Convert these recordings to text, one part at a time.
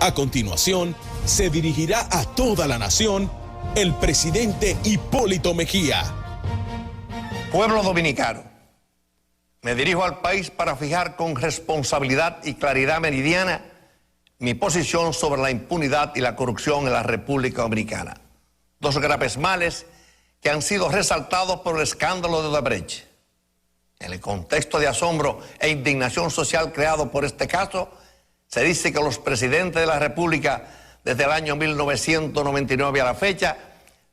A continuación, se dirigirá a toda la nación el presidente Hipólito Mejía. Pueblo dominicano, me dirijo al país para fijar con responsabilidad y claridad meridiana mi posición sobre la impunidad y la corrupción en la República Dominicana. Dos graves males que han sido resaltados por el escándalo de Odebrecht. En el contexto de asombro e indignación social creado por este caso, se dice que los presidentes de la República desde el año 1999 a la fecha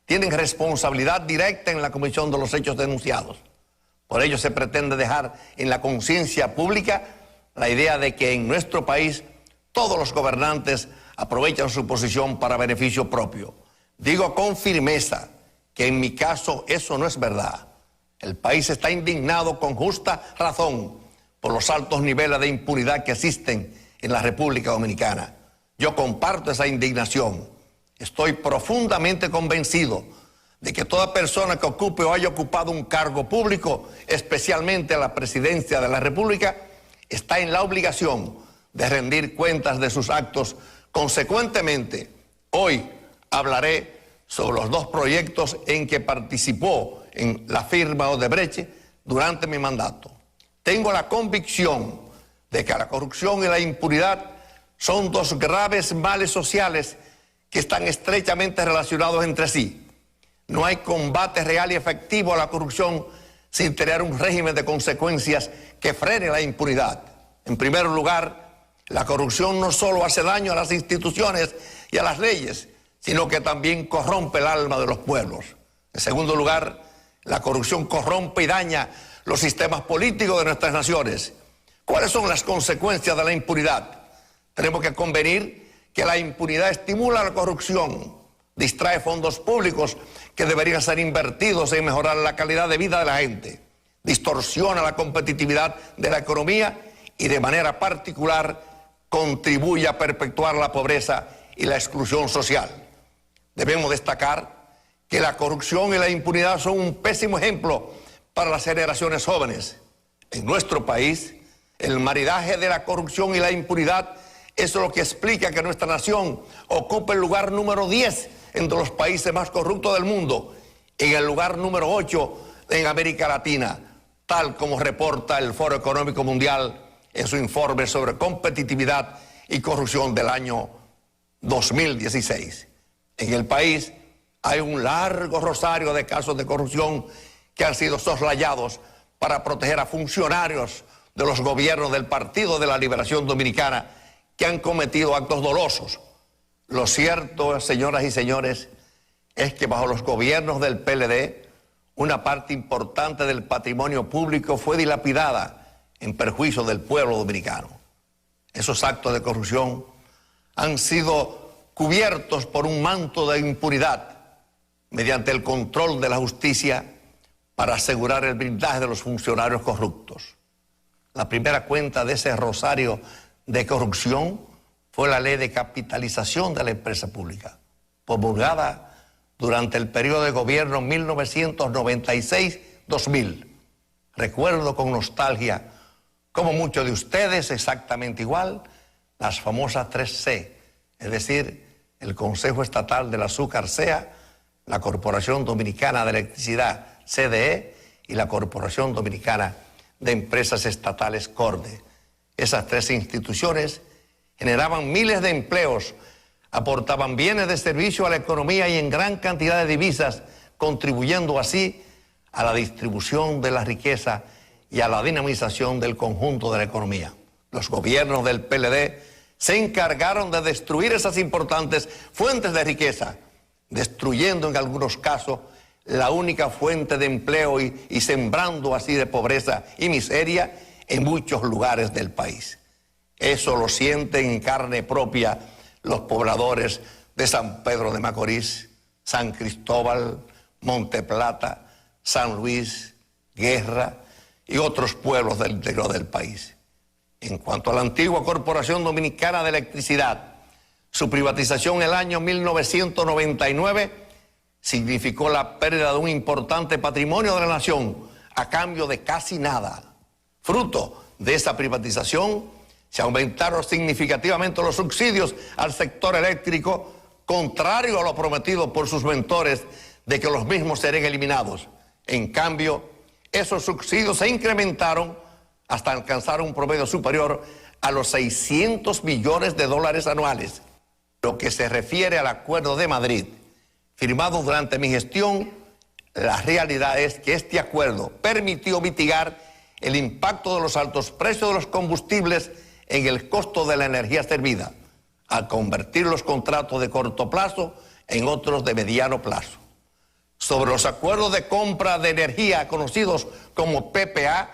tienen responsabilidad directa en la comisión de los hechos denunciados. Por ello se pretende dejar en la conciencia pública la idea de que en nuestro país todos los gobernantes aprovechan su posición para beneficio propio. Digo con firmeza que en mi caso eso no es verdad. El país está indignado con justa razón por los altos niveles de impunidad que existen en la República Dominicana. Yo comparto esa indignación. Estoy profundamente convencido de que toda persona que ocupe o haya ocupado un cargo público, especialmente la presidencia de la República, está en la obligación de rendir cuentas de sus actos. Consecuentemente, hoy hablaré sobre los dos proyectos en que participó en la firma Odebrecht durante mi mandato. Tengo la convicción de que la corrupción y la impunidad son dos graves males sociales que están estrechamente relacionados entre sí. No hay combate real y efectivo a la corrupción sin tener un régimen de consecuencias que frene la impunidad. En primer lugar, la corrupción no solo hace daño a las instituciones y a las leyes, sino que también corrompe el alma de los pueblos. En segundo lugar, la corrupción corrompe y daña los sistemas políticos de nuestras naciones. ¿Cuáles son las consecuencias de la impunidad? Tenemos que convenir que la impunidad estimula la corrupción, distrae fondos públicos que deberían ser invertidos en mejorar la calidad de vida de la gente, distorsiona la competitividad de la economía y de manera particular contribuye a perpetuar la pobreza y la exclusión social. Debemos destacar que la corrupción y la impunidad son un pésimo ejemplo para las generaciones jóvenes. En nuestro país, el maridaje de la corrupción y la impunidad es lo que explica que nuestra nación ocupe el lugar número 10 entre los países más corruptos del mundo, en el lugar número 8 en América Latina, tal como reporta el Foro Económico Mundial en su informe sobre competitividad y corrupción del año 2016. En el país hay un largo rosario de casos de corrupción que han sido soslayados para proteger a funcionarios de los gobiernos del Partido de la Liberación Dominicana que han cometido actos dolosos. Lo cierto, señoras y señores, es que bajo los gobiernos del PLD, una parte importante del patrimonio público fue dilapidada en perjuicio del pueblo dominicano. Esos actos de corrupción han sido cubiertos por un manto de impunidad mediante el control de la justicia para asegurar el blindaje de los funcionarios corruptos. La primera cuenta de ese rosario de corrupción fue la ley de capitalización de la empresa pública, promulgada durante el periodo de gobierno 1996-2000. Recuerdo con nostalgia, como muchos de ustedes, exactamente igual, las famosas 3C, es decir, el Consejo Estatal del Azúcar CEA, la Corporación Dominicana de Electricidad CDE y la Corporación Dominicana de Empresas Estatales CORDE. Esas tres instituciones generaban miles de empleos, aportaban bienes de servicio a la economía y en gran cantidad de divisas, contribuyendo así a la distribución de la riqueza y a la dinamización del conjunto de la economía. Los gobiernos del PLD se encargaron de destruir esas importantes fuentes de riqueza, destruyendo en algunos casos la única fuente de empleo y sembrando así de pobreza y miseria en muchos lugares del país. Eso lo sienten en carne propia los pobladores de San Pedro de Macorís, San Cristóbal, Monte Plata, San Luis, Guerra y otros pueblos del interior del país. En cuanto a la antigua Corporación Dominicana de Electricidad, su privatización en el año 1999 significó la pérdida de un importante patrimonio de la nación a cambio de casi nada. Fruto de esa privatización, Se aumentaron significativamente los subsidios al sector eléctrico, contrario a lo prometido por sus mentores de que los mismos serían eliminados. En cambio, esos subsidios se incrementaron hasta alcanzar un promedio superior a los 600 millones de dólares anuales. Lo que se refiere al Acuerdo de Madrid, firmado durante mi gestión, la realidad es que este acuerdo permitió mitigar el impacto de los altos precios de los combustibles en el costo de la energía servida, al convertir los contratos de corto plazo en otros de mediano plazo. Sobre los acuerdos de compra de energía conocidos como PPA,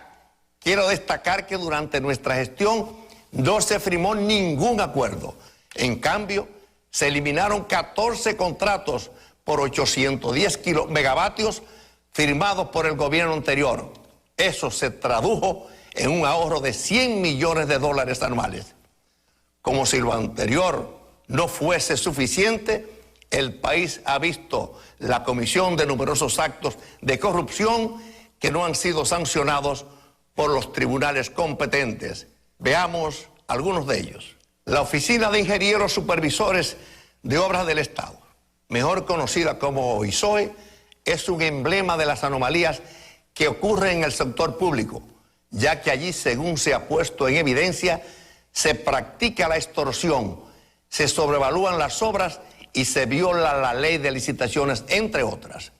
quiero destacar que durante nuestra gestión no se firmó ningún acuerdo. En cambio, se eliminaron 14 contratos por 810 megavatios firmados por el gobierno anterior. Eso se tradujo en un ahorro de 100 millones de dólares anuales. Como si lo anterior no fuese suficiente, el país ha visto la comisión de numerosos actos de corrupción que no han sido sancionados por los tribunales competentes. Veamos algunos de ellos. La Oficina de Ingenieros Supervisores de Obras del Estado, mejor conocida como OISOE, es un emblema de las anomalías que ocurren en el sector público, ya que allí, según se ha puesto en evidencia, se practica la extorsión, se sobrevalúan las obras y se viola la ley de licitaciones, entre otras.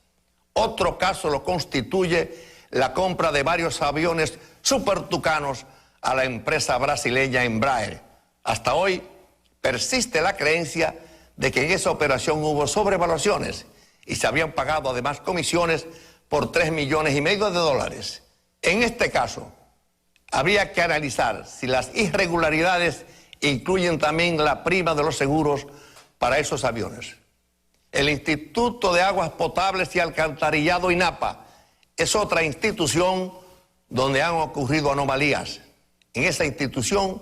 Otro caso lo constituye la compra de varios aviones supertucanos a la empresa brasileña Embraer. Hasta hoy persiste la creencia de que en esa operación hubo sobrevaluaciones y se habían pagado además comisiones por 3,5 millones de dólares. En este caso, habría que analizar si las irregularidades incluyen también la prima de los seguros para esos aviones. El Instituto de Aguas Potables y Alcantarillado INAPA es otra institución donde han ocurrido anomalías. En esa institución,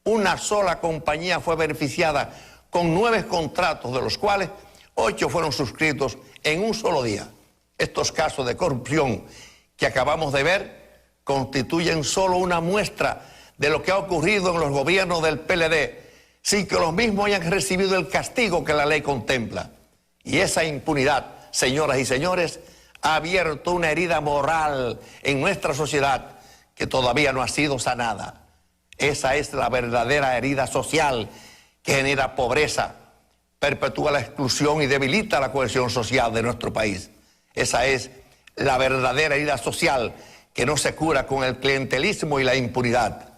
una sola compañía fue beneficiada con 9 contratos, de los cuales 8 fueron suscritos en un solo día. Estos casos de corrupción que acabamos de ver constituyen solo una muestra de lo que ha ocurrido en los gobiernos del PLD, sin que los mismos hayan recibido el castigo que la ley contempla. Y esa impunidad, señoras y señores, ha abierto una herida moral en nuestra sociedad que todavía no ha sido sanada. Esa es la verdadera herida social que genera pobreza, perpetúa la exclusión y debilita la cohesión social de nuestro país. Esa es la verdadera herida social que no se cura con el clientelismo y la impunidad.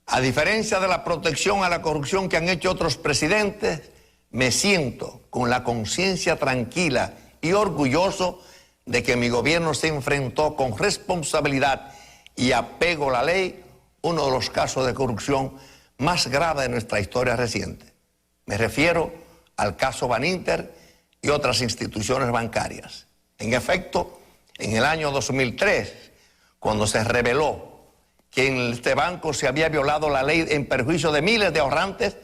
A diferencia de la protección a la corrupción que han hecho otros presidentes, me siento con la conciencia tranquila y orgulloso de que mi gobierno se enfrentó con responsabilidad y apego a la ley uno de los casos de corrupción más graves de nuestra historia reciente. Me refiero al caso Baninter y otras instituciones bancarias. En efecto, en el año 2003, cuando se reveló que en este banco se había violado la ley en perjuicio de miles de ahorrantes,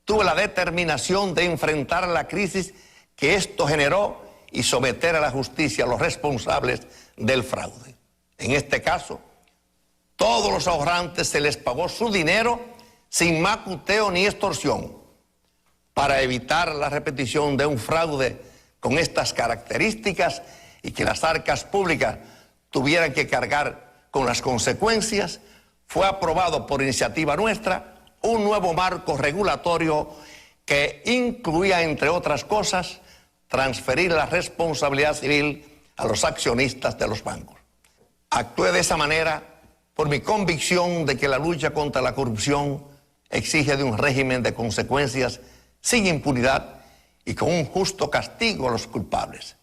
tuve la determinación de enfrentar la crisis que esto generó y someter a la justicia a los responsables del fraude. En este caso, todos los ahorrantes se les pagó su dinero sin macuteo ni extorsión. Para evitar la repetición de un fraude con estas características y que las arcas públicas tuvieran que cargar con las consecuencias, fue aprobado por iniciativa nuestra un nuevo marco regulatorio que incluía, entre otras cosas, transferir la responsabilidad civil a los accionistas de los bancos. Actué de esa manera por mi convicción de que la lucha contra la corrupción exige de un régimen de consecuencias sin impunidad y con un justo castigo a los culpables.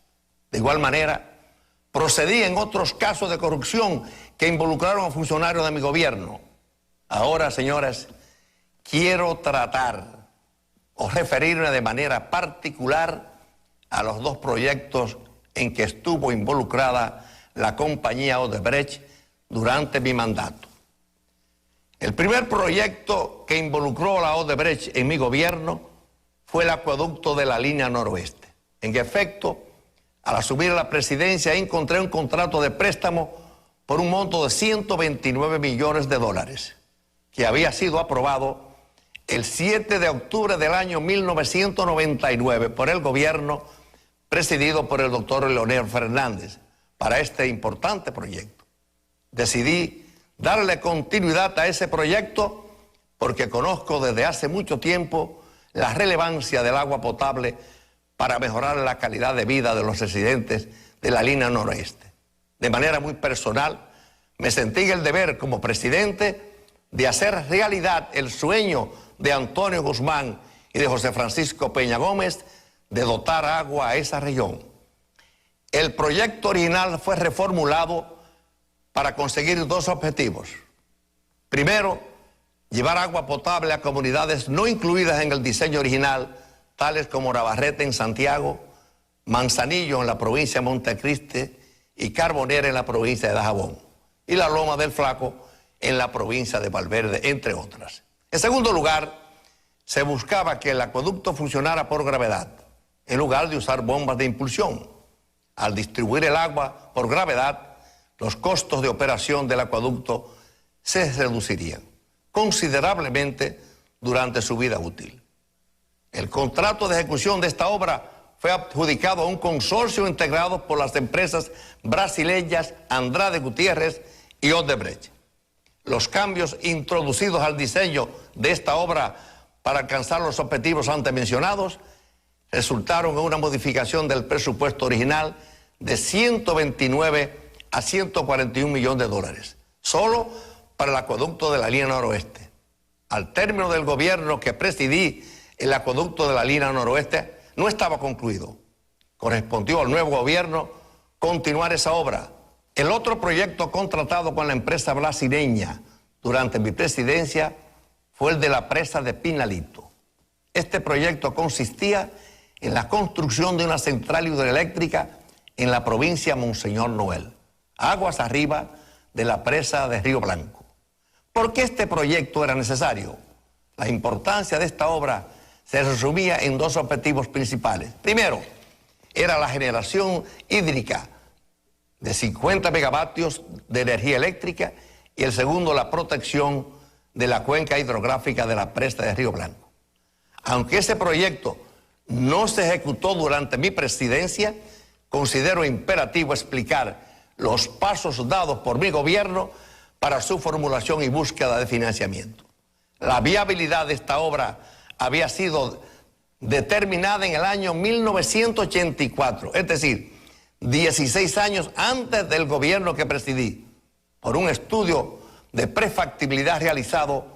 De igual manera, procedí en otros casos de corrupción que involucraron a funcionarios de mi gobierno. Ahora, señores, quiero tratar o referirme de manera particular a los 2 proyectos en que estuvo involucrada la compañía Odebrecht durante mi mandato. El primer proyecto que involucró a la Odebrecht en mi gobierno fue el acueducto de la línea noroeste. En efecto, al asumir la presidencia encontré un contrato de préstamo por un monto de 129 millones de dólares. que había sido aprobado el 7 de octubre del año 1999 por el gobierno presidido por el doctor Leonel Fernández para este importante proyecto. Decidí darle continuidad a ese proyecto porque conozco desde hace mucho tiempo la relevancia del agua potable para mejorar la calidad de vida de los residentes de la línea noroeste. De manera muy personal, me sentí en el deber como presidente de hacer realidad el sueño de Antonio Guzmán y de José Francisco Peña Gómez de dotar agua a esa región. El proyecto original fue reformulado para conseguir dos objetivos. Primero, llevar agua potable a comunidades no incluidas en el diseño original, tales como Navarrete en Santiago, Manzanillo en la provincia de Montecristi y Carbonera en la provincia de Dajabón, y la Loma del Flaco en la provincia de Valverde, entre otras. En segundo lugar, se buscaba que el acueducto funcionara por gravedad, en lugar de usar bombas de impulsión. Al distribuir el agua por gravedad, los costos de operación del acueducto se reducirían considerablemente durante su vida útil. El contrato de ejecución de esta obra fue adjudicado a un consorcio integrado por las empresas brasileñas Andrade Gutiérrez y Odebrecht. Los cambios introducidos al diseño de esta obra para alcanzar los objetivos antes mencionados resultaron en una modificación del presupuesto original de 129 a 141 millones de dólares, solo para el acueducto de la línea noroeste. Al término del gobierno que presidí, el acueducto de la línea noroeste no estaba concluido. Correspondió al nuevo gobierno continuar esa obra. El otro proyecto contratado con la empresa brasileña durante mi presidencia fue el de la presa de Pinalito. Este proyecto consistía en la construcción de una central hidroeléctrica en la provincia de Monseñor Noel, aguas arriba de la presa de Río Blanco. ¿Por qué este proyecto era necesario? La importancia de esta obra se resumía en dos objetivos principales. Primero, era la generación hídrica de 50 megavatios de energía eléctrica, y el segundo, la protección de la cuenca hidrográfica de la presa de Río Blanco. Aunque ese proyecto no se ejecutó durante mi presidencia, considero imperativo explicar los pasos dados por mi gobierno para su formulación y búsqueda de financiamiento. La viabilidad de esta obra había sido determinada en el año 1984, es decir, 16 años antes del gobierno que presidí, por un estudio de prefactibilidad realizado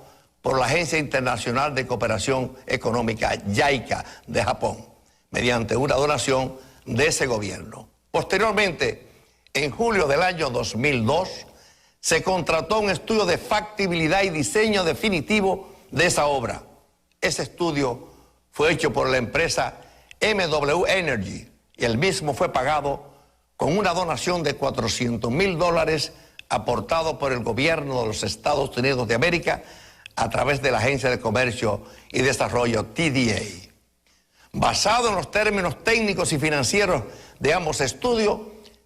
por la Agencia Internacional de Cooperación Económica, JICA, de Japón, mediante una donación de ese gobierno. Posteriormente, en julio del año 2002, se contrató un estudio de factibilidad y diseño definitivo de esa obra. Ese estudio fue hecho por la empresa MW Energy y el mismo fue pagado con una donación de $400,000 aportado por el gobierno de los Estados Unidos de América a través de la Agencia de Comercio y Desarrollo TDA. Basado en los términos técnicos y financieros de ambos estudios,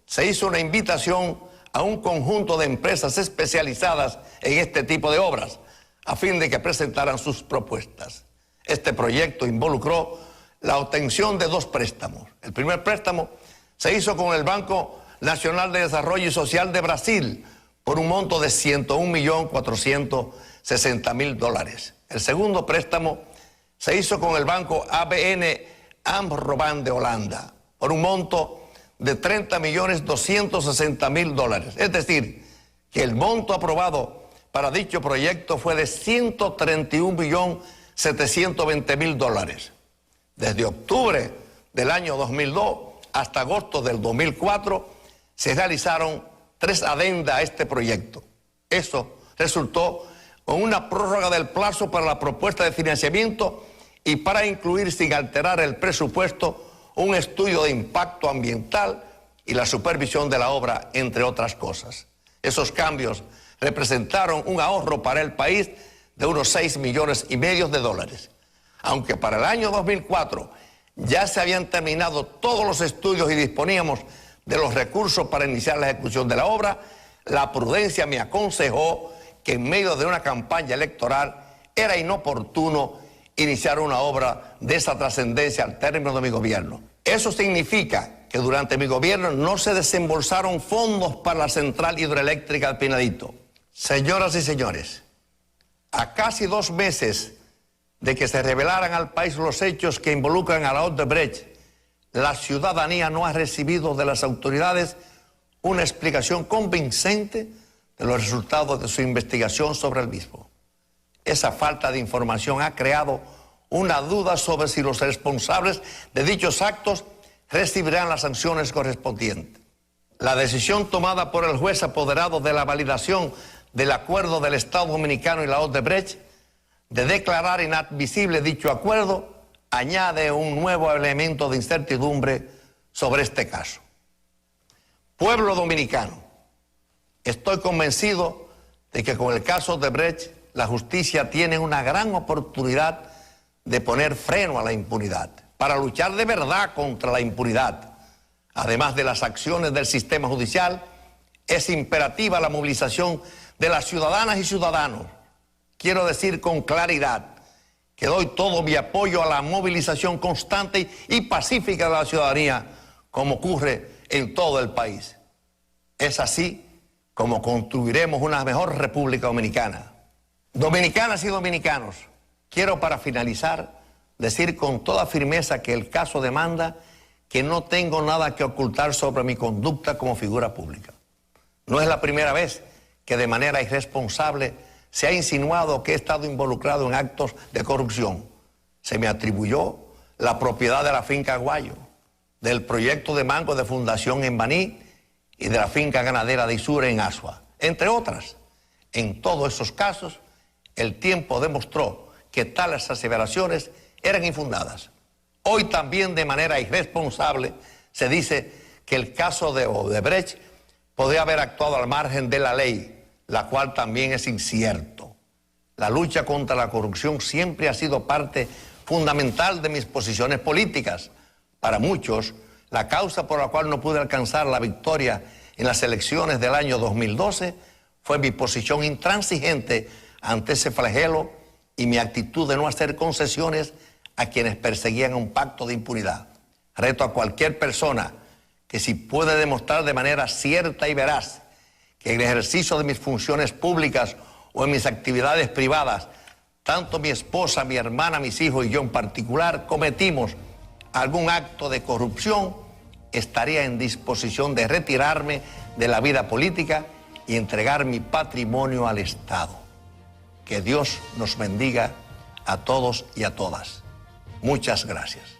se hizo una invitación a un conjunto de empresas especializadas en este tipo de obras, a fin de que presentaran sus propuestas. Este proyecto involucró la obtención de dos préstamos. El primer préstamo se hizo con el Banco Nacional de Desarrollo y Social de Brasil por un monto de $101.460.000. El segundo préstamo se hizo con el Banco ABN AMRO-Bank de Holanda por un monto de $30.260.000. Es decir, que el monto aprobado para dicho proyecto fue de $131.720.000. Desde octubre del año 2002 hasta agosto del 2004 se realizaron 3 adendas a este proyecto. Eso resultó en una prórroga del plazo para la propuesta de financiamiento y para incluir sin alterar el presupuesto un estudio de impacto ambiental y la supervisión de la obra, entre otras cosas. Esos cambios representaron un ahorro para el país de unos $6,5 millones de dólares. Aunque para el año 2004 ya se habían terminado todos los estudios y disponíamos de los recursos para iniciar la ejecución de la obra, la prudencia me aconsejó que en medio de una campaña electoral era inoportuno iniciar una obra de esa trascendencia al término de mi gobierno. Eso significa que durante mi gobierno no se desembolsaron fondos para la central hidroeléctrica del Piedradito. Señoras y señores, a casi 2 meses de que se revelaran al país los hechos que involucran a la Odebrecht, la ciudadanía no ha recibido de las autoridades una explicación convincente de los resultados de su investigación sobre el mismo. Esa falta de información ha creado una duda sobre si los responsables de dichos actos recibirán las sanciones correspondientes. La decisión tomada por el juez apoderado de la validación del acuerdo del Estado Dominicano y la Odebrecht de declarar inadmisible dicho acuerdo añade un nuevo elemento de incertidumbre sobre este caso. Pueblo dominicano, estoy convencido de que con el caso Odebrecht la justicia tiene una gran oportunidad de poner freno a la impunidad, para luchar de verdad contra la impunidad. Además de las acciones del sistema judicial, es imperativa la movilización de las ciudadanas y ciudadanos. Quiero decir con claridad que doy todo mi apoyo a la movilización constante y pacífica de la ciudadanía, como ocurre en todo el país. Es así como construiremos una mejor República Dominicana. Dominicanas y dominicanos, quiero para finalizar decir con toda firmeza que el caso demanda que no tengo nada que ocultar sobre mi conducta como figura pública. No es la primera vez que de manera irresponsable se ha insinuado que he estado involucrado en actos de corrupción. Se me atribuyó la propiedad de la finca Aguayo, del proyecto de mango de fundación en Baní y de la finca ganadera de Isura en Asua, entre otras. En todos esos casos, el tiempo demostró que tales aseveraciones eran infundadas. Hoy también de manera irresponsable se dice que el caso de Odebrecht podría haber actuado al margen de la ley, la cual también es incierto. La lucha contra la corrupción siempre ha sido parte fundamental de mis posiciones políticas. Para muchos, la causa por la cual no pude alcanzar la victoria en las elecciones del año 2012 fue mi posición intransigente ante ese flagelo y mi actitud de no hacer concesiones a quienes perseguían un pacto de impunidad. Reto a cualquier persona que si puede demostrar de manera cierta y veraz que en el ejercicio de mis funciones públicas o en mis actividades privadas, tanto mi esposa, mi hermana, mis hijos y yo en particular cometimos algún acto de corrupción, estaría en disposición de retirarme de la vida política y entregar mi patrimonio al Estado. Que Dios nos bendiga a todos y a todas. Muchas gracias.